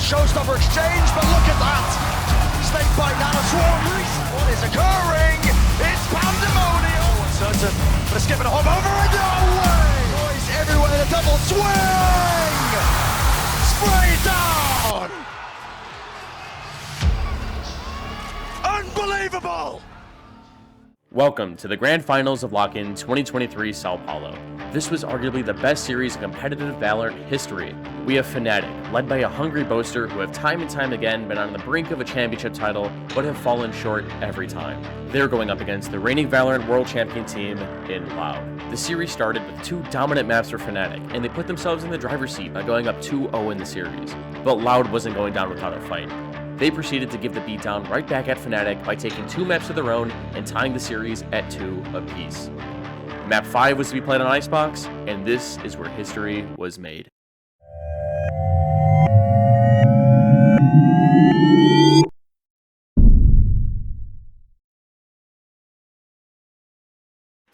showstopper exchange, but look at that! Snakebite Nano Swarm, what is occurring? It's pandemonium! Uncertain, but it's given a hop over and no way! Noise everywhere, the double swing! Spray down! Unbelievable! Welcome to the Grand Finals of Lock-In 2023 Sao Paulo. This was arguably the best series in competitive Valorant history. We have FNATIC, led by a hungry boaster who have time and time again been on the brink of a championship title, but have fallen short every time. They're going up against the reigning Valorant World Champion team in Loud. The series started with two dominant maps for FNATIC, and they put themselves in the driver's seat by going up 2-0 in the series. But Loud wasn't going down without a fight. They proceeded to give the beatdown right back at FNATIC by taking two maps of their own and tying the series at 2 apiece. Map 5 was to be played on Icebox, and this is where history was made.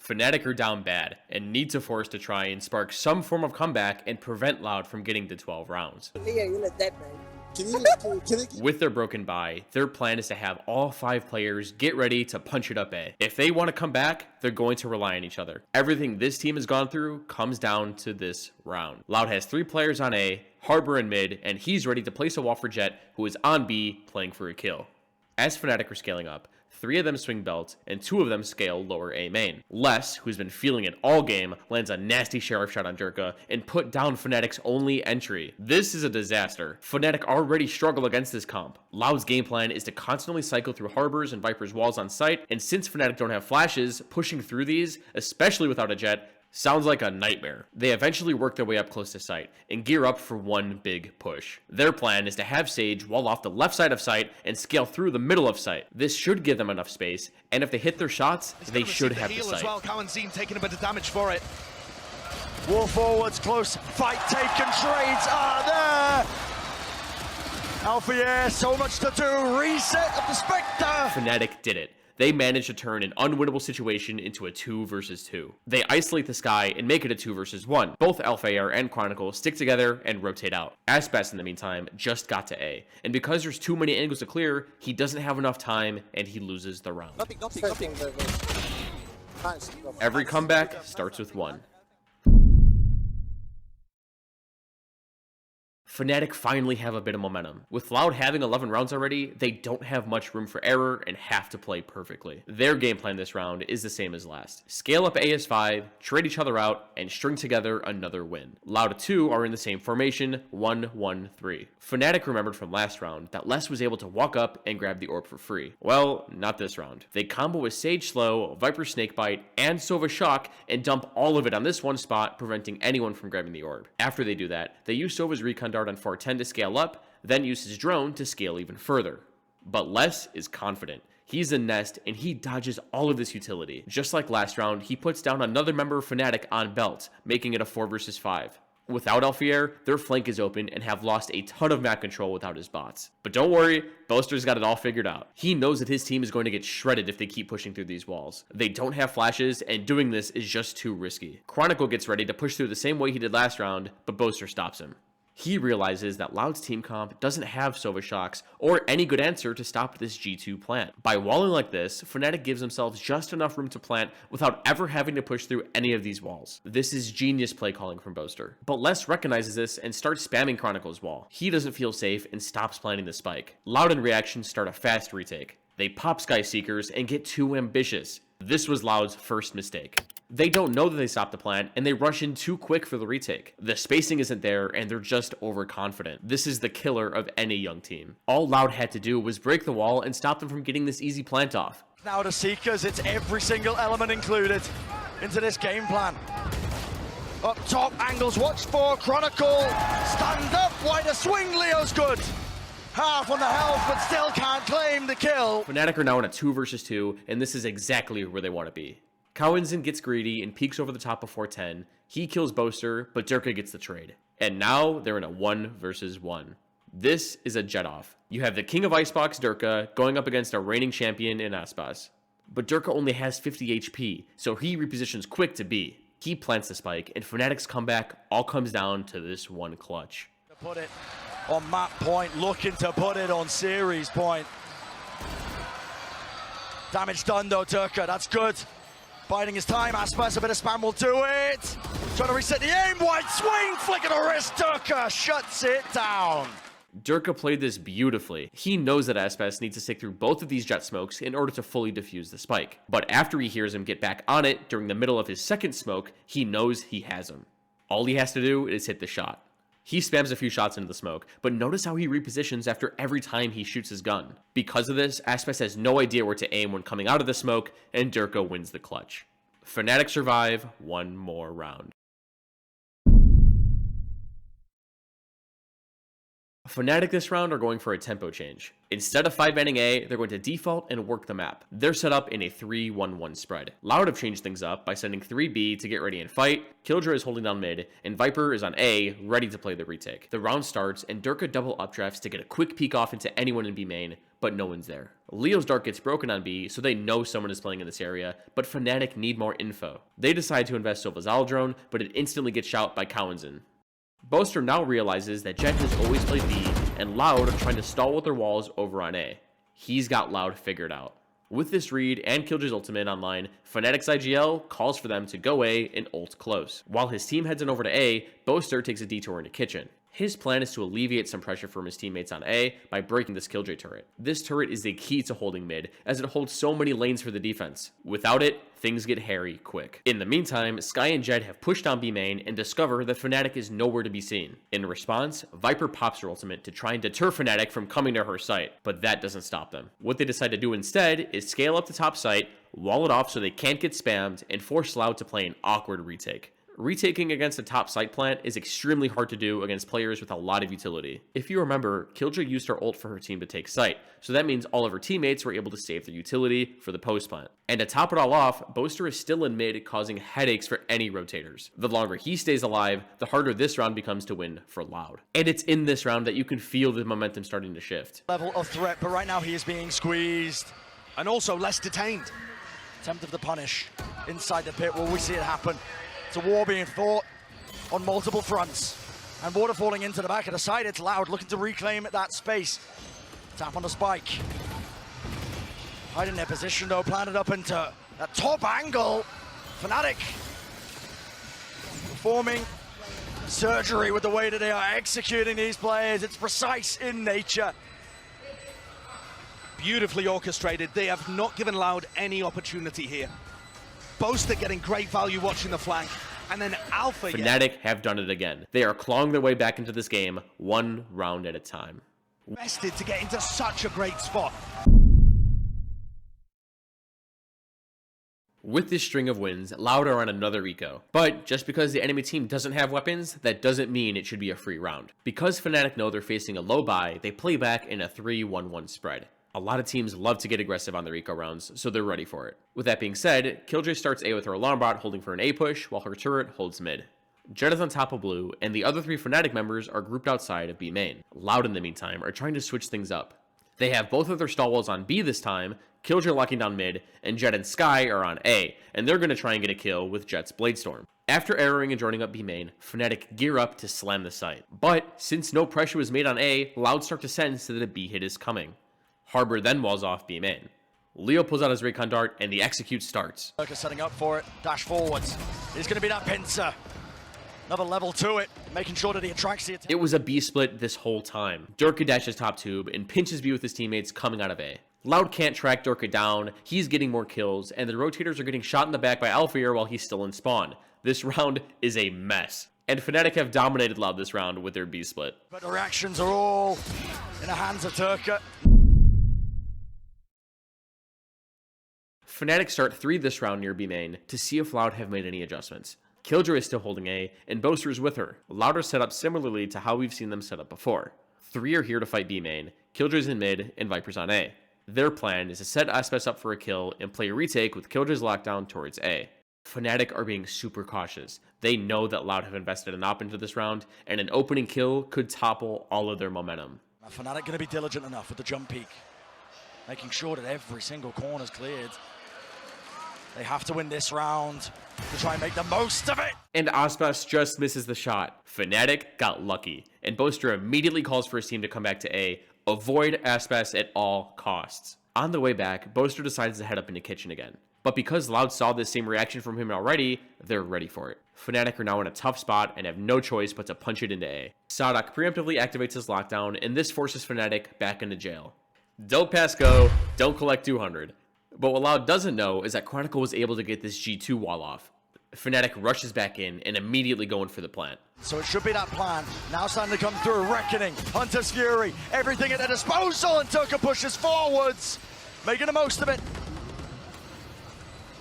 FNATIC are down bad and need to force to try and spark some form of comeback and prevent Loud from getting to 12 rounds. Yeah, you look dead, man. With their broken bye, their plan is to have all 5 players get ready to punch it up A. If they want to come back, they're going to rely on each other. Everything this team has gone through comes down to this round. Loud has 3 players on A, Harbor in mid, and he's ready to place a wall for Jet, who is on B playing for a kill. As FNATIC are scaling up, 3 of them swing belt, and 2 of them scale lower A main. Les, who's been feeling it all game, lands a nasty sheriff shot on Derke and put down FNATIC's only entry. This is a disaster. FNATIC already struggle against this comp. Loud's game plan is to constantly cycle through Harbors and Viper's walls on site, and since FNATIC don't have flashes, pushing through these, especially without a Jet, sounds like a nightmare. They eventually work their way up close to site and gear up for one big push. Their plan is to have Sage wall off the left side of site and scale through the middle of site. This should give them enough space, and if they hit their shots, they should have the site. As well. Cowanzine taking a bit of damage for it. War forwards, close fight taken, trades are there. Alpha, so much to do. Reset of the Spectre. FNATIC did it. They managed to turn an unwinnable situation into a 2 versus 2. They isolate the sky and make it a 2 versus 1. Both Alpha Air and Chronicle stick together and rotate out. Aspas, in the meantime, just got to A. And because there's too many angles to clear, he doesn't have enough time and he loses the round. Nothing. Every comeback starts with 1. FNATIC finally have a bit of momentum. With Loud having 11 rounds already, they don't have much room for error and have to play perfectly. Their game plan this round is the same as last. Scale up AS5, trade each other out, and string together another win. Loud 2 are in the same formation, 1-1-3. FNATIC remembered from last round that Les was able to walk up and grab the orb for free. Well, not this round. They combo with Sage Slow, Viper Snakebite, and Sova Shock and dump all of it on this one spot, preventing anyone from grabbing the orb. After they do that, they use Sova's Recon Dart on 410 to scale up, then use his drone to scale even further. But Les is confident. He's in Nest, and he dodges all of this utility. Just like last round, he puts down another member of FNATIC on belt, making it a 4 versus 5. Without Alfier, their flank is open and have lost a ton of map control without his bots. But don't worry, Boaster's got it all figured out. He knows that his team is going to get shredded if they keep pushing through these walls. They don't have flashes, and doing this is just too risky. Chronicle gets ready to push through the same way he did last round, but Boaster stops him. He realizes that Loud's team comp doesn't have Sova Shocks or any good answer to stop this G2 plant. By walling like this, FNATIC gives themselves just enough room to plant without ever having to push through any of these walls. This is genius play calling from Boaster. But Les recognizes this and starts spamming Chronicle's wall. He doesn't feel safe and stops planting the spike. Loud in reaction start a fast retake. They pop Sky Seekers and get too ambitious. This was Loud's first mistake. They don't know that they stopped the plant, and they rush in too quick for the retake. The spacing isn't there, and they're just overconfident. This is the killer of any young team. All Loud had to do was break the wall and stop them from getting this easy plant off. Now to Seekers, it's every single element included into this game plan. Up top, angles watched for, Chronicle, stand up, wider swing, Leo's good. Half on the health, but still can't claim the kill. FNATIC are now in a 2 versus 2, and this is exactly where they want to be. Cowanzine gets greedy and peeks over the top of 410. He kills Boaster, but Derke gets the trade. And now they're in a 1 versus 1. This is a jet off. You have the king of Icebox, Derke, going up against a reigning champion in Aspas. But Derke only has 50 HP, so he repositions quick to B. He plants the spike, and FNATIC's comeback all comes down to this one clutch. Put it on map point, looking to put it on series point. Damage done though, Derke, that's good. Biding his time, Aspas, a bit of spam will do it. Trying to reset the aim, wide swing, flick of the wrist, Derke shuts it down. Derke played this beautifully. He knows that Aspas needs to stick through both of these jet smokes in order to fully defuse the spike. But after he hears him get back on it during the middle of his second smoke, he knows he has him. All he has to do is hit the shot. He spams a few shots into the smoke, but notice how he repositions after every time he shoots his gun. Because of this, Aspas has no idea where to aim when coming out of the smoke, and Derke wins the clutch. FNATIC survive one more round. FNATIC this round are going for a tempo change. Instead of 5-manning A, they're going to default and work the map. They're set up in a 3-1-1 spread. Loud have changed things up by sending 3B to get ready and fight, Killjoy is holding down mid, and Viper is on A, ready to play the retake. The round starts, and Derke double updrafts to get a quick peek off into anyone in B main, but no one's there. Leo's dart gets broken on B, so they know someone is playing in this area, but FNATIC need more info. They decide to invest Silva's Aldrone, but it instantly gets shot by Cowanson. Boaster now realizes that Jet has always played B, and Loud are trying to stall with their walls over on A. He's got Loud figured out. With this read and Killjoy's ultimate online, FNATIC's IGL calls for them to go A and ult close. While his team heads on over to A, Boaster takes a detour into kitchen. His plan is to alleviate some pressure from his teammates on A by breaking this Killjoy turret. This turret is the key to holding mid, as it holds so many lanes for the defense. Without it, things get hairy quick. In the meantime, Skye and Jet have pushed on B main and discover that FNATIC is nowhere to be seen. In response, Viper pops her ultimate to try and deter FNATIC from coming to her site, but that doesn't stop them. What they decide to do instead is scale up the top site, wall it off so they can't get spammed, and force Loud to play an awkward retake. Retaking against a top site plant is extremely hard to do against players with a lot of utility. If you remember, Killjoy used her ult for her team to take site, so that means all of her teammates were able to save their utility for the post plant. And to top it all off, Boaster is still in mid, causing headaches for any rotators. The longer he stays alive, the harder this round becomes to win for Loud. And it's in this round that you can feel the momentum starting to shift. Level of threat, but right now he is being squeezed. And also less detained. Attempt of the punish inside the pit. Will we see it happen? It's a war being fought on multiple fronts. And water falling into the back of the side. It's Loud looking to reclaim that space. Tap on the spike. Hiding their position though, planted up into that top angle. FNATIC performing surgery with the way that they are executing these players. It's precise in nature. Beautifully orchestrated. They have not given Loud any opportunity here. Boaster getting great value watching the flank, and then Alpha. FNATIC have done it again. They are clawing their way back into this game, one round at a time. Rested to get into such a great spot. With this string of wins, Loud are on another eco. But just because the enemy team doesn't have weapons, that doesn't mean it should be a free round. Because FNATIC know they're facing a low buy, they play back in a 3-1-1 spread. A lot of teams love to get aggressive on their eco rounds, so they're ready for it. With that being said, Killjoy starts A with her alarm bot holding for an A push, while her turret holds mid. Jet is on top of blue, and the other three FNATIC members are grouped outside of B main. Loud in the meantime are trying to switch things up. They have both of their stall walls on B this time, Killjoy locking down mid, and Jet and Skye are on A, and they're going to try and get a kill with Jet's Bladestorm. After erroring and joining up B main, FNATIC gear up to slam the site. But since no pressure was made on A, Loud start to sense that a B hit is coming. Harbor then walls off B main. Leo pulls out his Raycon dart, and the execute starts. Derke setting up for it, dash forwards. It's going to be that pincer. Another level to it, making sure that he attracts the attention. It was a B split this whole time. Derke dashes top tube and pinches B with his teammates coming out of A. Loud can't track Derke down, he's getting more kills, and the rotators are getting shot in the back by Alphair while he's still in spawn. This round is a mess. And FNATIC have dominated Loud this round with their B split. But the reactions are all in the hands of Derke. FNATIC start 3 this round near B main to see if Loud have made any adjustments. Killjoy is still holding A, and Boaster is with her. Loud are set up similarly to how we've seen them set up before. 3 are here to fight B main, Killjoy's in mid, and Viper's on A. Their plan is to set Aspas up for a kill and play a retake with Killjoy's lockdown towards A. FNATIC are being super cautious. They know that Loud have invested an op into this round, and an opening kill could topple all of their momentum. Now, FNATIC going to be diligent enough with the jump peak, making sure that every single corner is cleared. They have to win this round to try and make the most of it. And Aspas just misses the shot. FNATIC got lucky, and Boaster immediately calls for his team to come back to A, avoid Aspas at all costs. On the way back, Boaster decides to head up into kitchen again. But because Loud saw this same reaction from him already, they're ready for it. FNATIC are now in a tough spot and have no choice but to punch it into A. Sadak preemptively activates his lockdown, and this forces FNATIC back into jail. Don't pass go, don't collect 200. But what Loud doesn't know is that Chronicle was able to get this G2 wall off. FNATIC rushes back in and immediately going for the plant. So it should be that plan. Now starting to come through. Reckoning, Hunter's Fury, everything at their disposal, and Turka pushes forwards, making the most of it.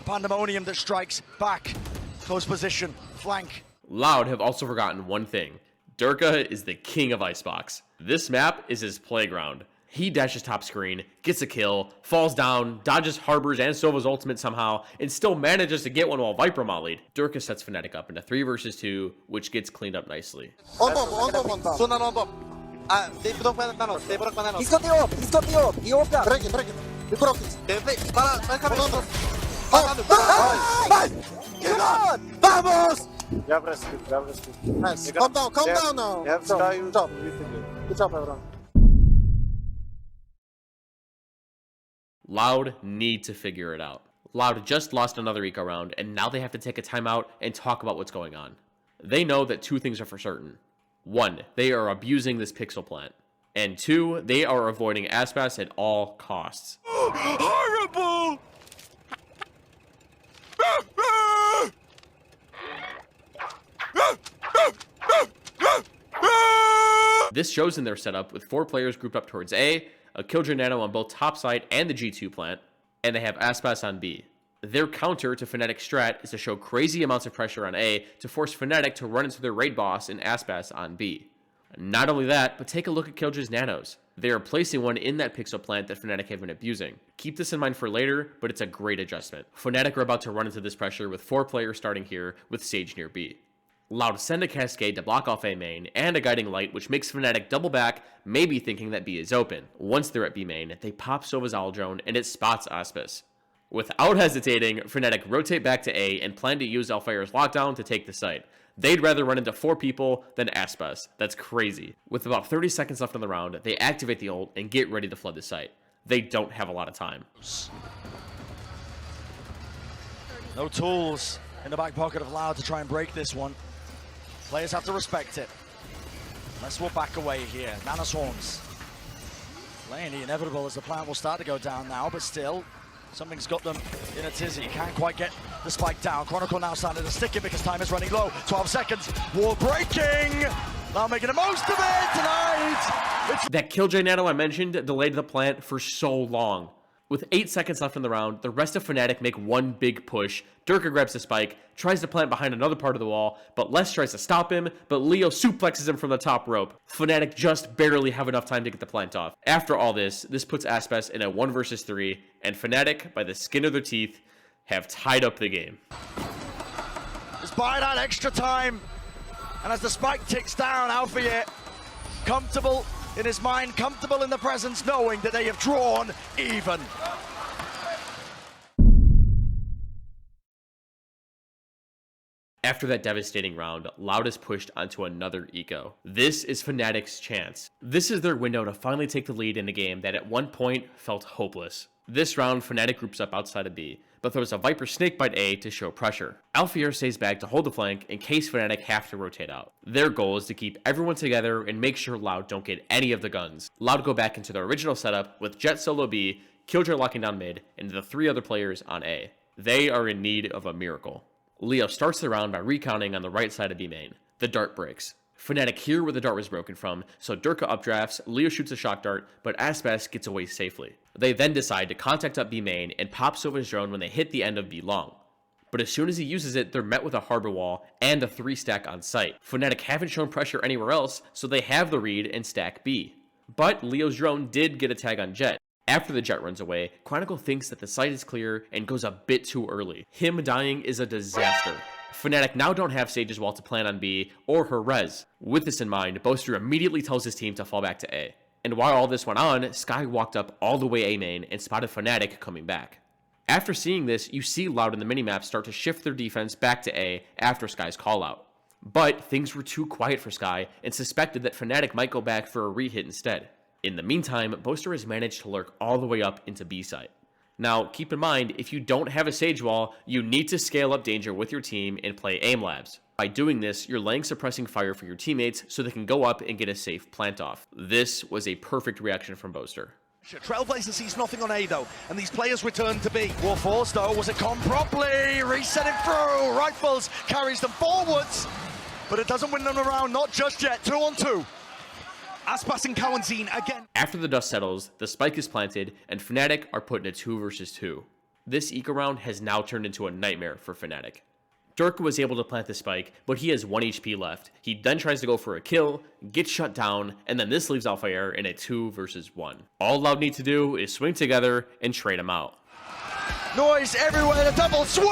Pandemonium that strikes back. Close position, flank. Loud have also forgotten one thing. Derke is the king of Icebox. This map is his playground. He dashes top screen, gets a kill, falls down, dodges Harbor's and Sova's ultimate somehow, and still manages to get one while Viper mollied. Derke sets FNATIC up into 3 versus 2, which gets cleaned up nicely. On top. Soon on top. They broke banana. They broke banana. He's got the orb. He's got the orb. He orbed out. Break it. He broke it. Vamos! Nice. Calm down now. Good job. Good job, everyone. Loud need to figure it out. Loud just lost another eco round, and now they have to take a timeout and talk about what's going on. They know that 2 things are for certain. 1, they are abusing this pixel plant. And 2, they are avoiding Aspas at all costs. Horrible! This shows in their setup with 4 players grouped up towards A, a Killjoy Nano on both top side and the G2 plant, and they have Aspas on B. Their counter to FNATIC strat is to show crazy amounts of pressure on A to force FNATIC to run into their raid boss in Aspas on B. Not only that, but take a look at Killjoy's Nanos. They are placing one in that pixel plant that FNATIC have been abusing. Keep this in mind for later, but it's a great adjustment. FNATIC are about to run into this pressure with 4 players starting here with Sage near B. Loud send a Cascade to block off A main, and a Guiding Light, which makes FNATIC double back, maybe thinking that B is open. Once they're at B main, they pop Sova's Owl Drone, and it spots Aspas. Without hesitating, FNATIC rotate back to A and plan to use Alfire's lockdown to take the site. They'd rather run into 4 people than Aspas. That's crazy. With about 30 seconds left on the round, they activate the ult and get ready to flood the site. They don't have a lot of time. No tools in the back pocket of Loud to try and break this one. Players have to respect it. Let's walk back away here. Nanoswarms. Playing the inevitable as the plant will start to go down now, but still, something's got them in a tizzy. Can't quite get the spike down. Chronicle now starting to stick it because time is running low. 12 seconds. Wall breaking. Now making the most of it tonight. That Killjoy Nano I mentioned delayed the plant for so long. With 8 seconds left in the round, the rest of FNATIC make one big push. Derke grabs the spike, tries to plant behind another part of the wall, but Les tries to stop him, but Leo suplexes him from the top rope. FNATIC just barely have enough time to get the plant off. After all this puts Aspas in a 1 versus 3, and FNATIC, by the skin of their teeth, have tied up the game. Just buy that extra time. And as the spike ticks down, Alfie, comfortable in his mind, comfortable in the presence, knowing that they have drawn even. After that devastating round, Loud is pushed onto another eco. This is FNATIC's chance. This is their window to finally take the lead in a game that at one point felt hopeless. This round, FNATIC groups up outside of B, but throws a Viper Snakebite A to show pressure. Alfier stays back to hold the flank in case FNATIC have to rotate out. Their goal is to keep everyone together and make sure Loud don't get any of the guns. Loud go back into their original setup with Jet solo B, Killjoy locking down mid, and the 3 other players on A. They are in need of a miracle. Leo starts the round by recounting on the right side of B main. The dart breaks. FNATIC hear where the dart was broken from, so Derke updrafts, Leo shoots a shock dart, but Aspas gets away safely. They then decide to contact up B main and pop Sova's drone when they hit the end of B long. But as soon as he uses it, they're met with a harbor wall and a 3-stack on site. FNATIC haven't shown pressure anywhere else, so they have the read and stack B. But Leo's drone did get a tag on Jet. After the Jet runs away, Chronicle thinks that the site is clear and goes a bit too early. Him dying is a disaster. FNATIC now don't have Sage's wall to plan on B or her res. With this in mind, Boaster immediately tells his team to fall back to A. And while all this went on, Sky walked up all the way A main and spotted FNATIC coming back. After seeing this, you see Loud in the minimap start to shift their defense back to A after Sky's callout. But things were too quiet for Sky and suspected that FNATIC might go back for a re-hit instead. In the meantime, Boaster has managed to lurk all the way up into B site. Now, keep in mind, if you don't have a Sage Wall, you need to scale up danger with your team and play aim labs. By doing this, you're laying suppressing fire for your teammates so they can go up and get a safe plant off. This was a perfect reaction from Boaster. Trailblazer sees nothing on A though, and these players return to B. War force though, was it come properly? Resetting through, Rifles carries them forwards, but it doesn't win them around, not just yet, 2-on-2. Aspas and Cowanzine again. After the dust settles, the spike is planted, and FNATIC are put in a 2 versus 2. This eco round has now turned into a nightmare for FNATIC. Derke was able to plant the spike, but he has 1 HP left. He then tries to go for a kill, gets shut down, and then this leaves Alpha Air in a 2 versus 1. All Loud need to do is swing together and trade him out. Noise everywhere, the double swing!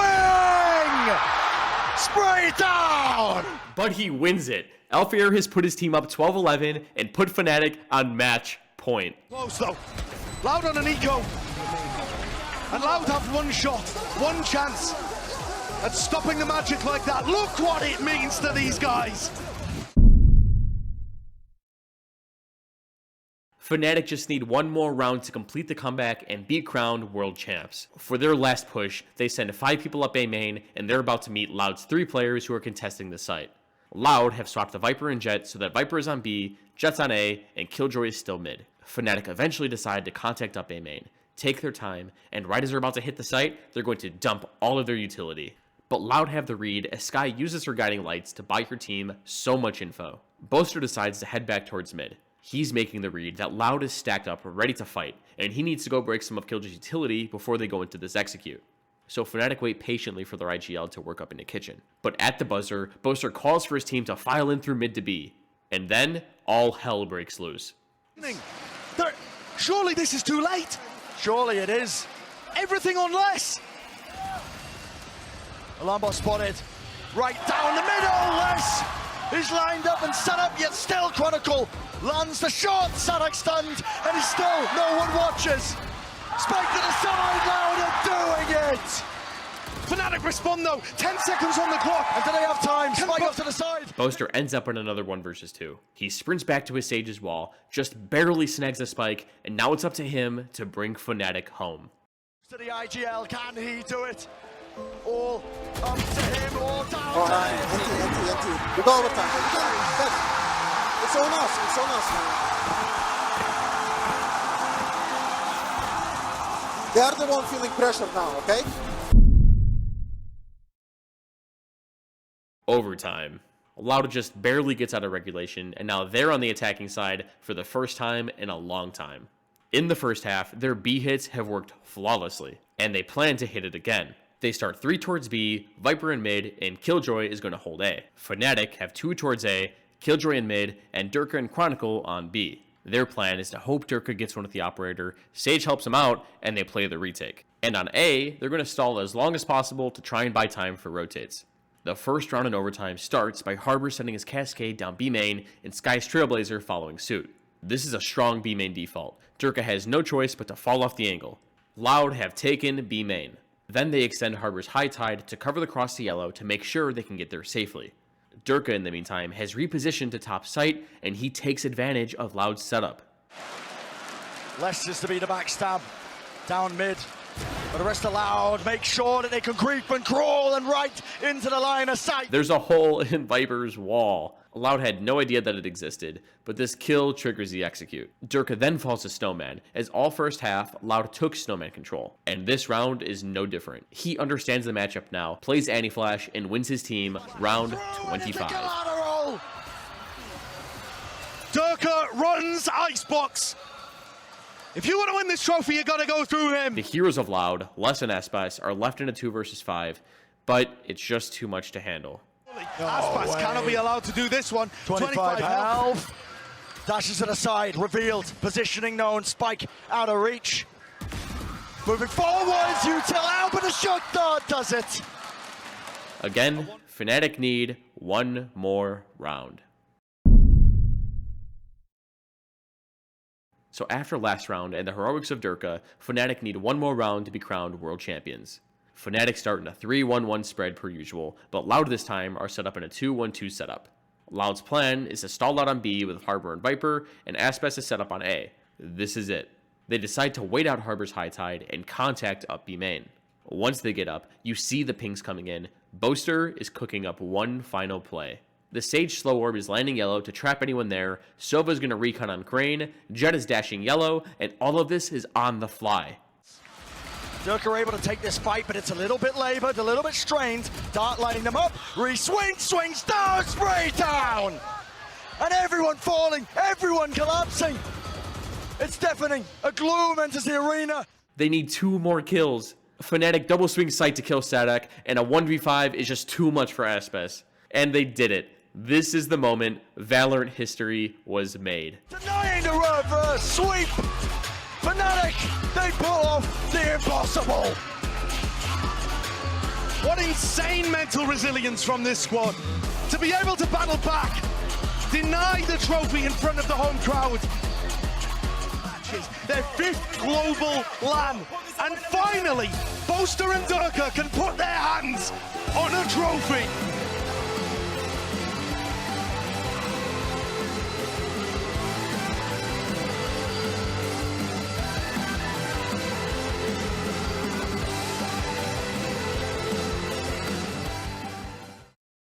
Spray down! But he wins it. Alpha Air has put his team up 12-11 and put FNATIC on match point. Close though. Loud on an eco. And Loud have one shot, one chance at stopping the magic like that. Look what it means to these guys. FNATIC just need one more round to complete the comeback and be crowned world champs. For their last push, they send 5 people up A main, and they're about to meet Loud's 3 players who are contesting the site. Loud have swapped the Viper and Jet so that Viper is on B, Jet's on A, and Killjoy is still mid. FNATIC eventually decide to contact up A main, take their time, and right as they're about to hit the site, they're going to dump all of their utility. But Loud have the read as Sky uses her guiding lights to buy her team so much info. Boaster decides to head back towards mid. He's making the read that Loud is stacked up ready to fight, and he needs to go break some of Killjoy's utility before they go into this execute. So FNATIC wait patiently for their IGL to work up into kitchen. But at the buzzer, Boaster calls for his team to file in through mid to B. And then, all hell breaks loose. Surely this is too late. Surely it is. Everything on less. Alarm bot spotted. Right down the middle, Les is lined up and set up, yet still Chronicle lands the shot, Sadak stunned, and he's still, no one watches. Spike to the side, Loud are doing it! FNATIC respond though, 10 seconds on the clock. And do they have time? Spike up to the side. Boaster ends up in another 1 versus 2. He sprints back to his Sage's wall, just barely snags the spike, and now it's up to him to bring FNATIC home. To the IGL, can he do it? All up to him, all down Oh, to hi. him. NT. We go overtime. It's on us. It's on us, man. They are the one feeling pressure now, okay? Overtime. Loud just barely gets out of regulation, and now they're on the attacking side for the first time in a long time. In the first half, their B hits have worked flawlessly, and they plan to hit it again. They start 3 towards B, Viper in mid, and Killjoy is going to hold A. FNATIC have 2 towards A, Killjoy in mid, and Derke and Chronicle on B. Their plan is to hope Derke gets one with the operator, Sage helps him out, and they play the retake. And on A, they're going to stall as long as possible to try and buy time for rotates. The first round in overtime starts by Harbor sending his Cascade down B main and Sky's Trailblazer following suit. This is a strong B main default. Derke has no choice but to fall off the angle. Loud have taken B main. Then they extend Harbor's High Tide to cover the cross to yellow to make sure they can get there safely. Derke, in the meantime, has repositioned to top site, and he takes advantage of Loud's setup. Les is to be the backstab, down mid. But the rest of Loud make sure that they can creep and crawl and right into the line of sight. There's a hole in Viper's wall. Loud had no idea that it existed, but this kill triggers the execute. Derke then falls to Snowman, as all first half, Loud took Snowman control. And this round is no different. He understands the matchup now, plays Anti-Flash, and wins his team round 25. Derke runs Icebox. If you want to win this trophy, you gotta go through him. The heroes of Loud, Les and Aspas, are left in a 2 versus 5, but it's just too much to handle. Aspas cannot be allowed to do this one. 25 health. Dashes to the side, revealed, positioning known, Spike out of reach. Moving forwards, util out, but the shot does it. Again, FNATIC need one more round. So after last round and the heroics of Derke, FNATIC need one more round to be crowned world champions. FNATIC start in a 3-1-1 spread per usual, but Loud this time are set up in a 2-1-2 setup. Loud's plan is to stall out on B with Harbor and Viper, and Aspas is set up on A. This is it. They decide to wait out Harbor's high tide and contact up B main. Once they get up, you see the pings coming in. Boaster is cooking up one final play. The Sage slow orb is landing yellow to trap anyone there, Sova's gonna recon on Crane, Jett is dashing yellow, and all of this is on the fly. Derke are able to take this fight, but it's a little bit labored, a little bit strained. Dart lining them up, swings down, spray down! And everyone falling, everyone collapsing! It's deafening, a gloom enters the arena. They need 2 more kills. FNATIC double swing sight to kill Static, and a 1v5 is just too much for Aspas. And they did it. This is the moment Valorant history was made. Denying the reverse sweep! FNATIC, they pull off the impossible! What insane mental resilience from this squad. To be able to battle back, deny the trophy in front of the home crowd. Their 5th global LAN. And finally, Boaster and Derke can put their hands on a trophy.